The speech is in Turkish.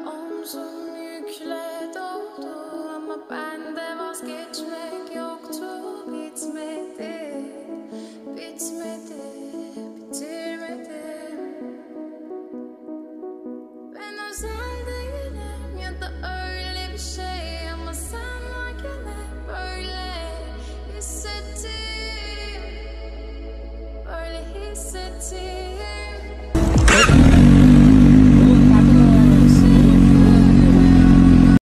Omzum yükle doldu ama bende vazgeçmek yoktu. Bitmedi, bitmedi, bitirmedim. Ben özel değilim ya da öyle bir şey, ama sen varken hep böyle hissettim, böyle hissettim.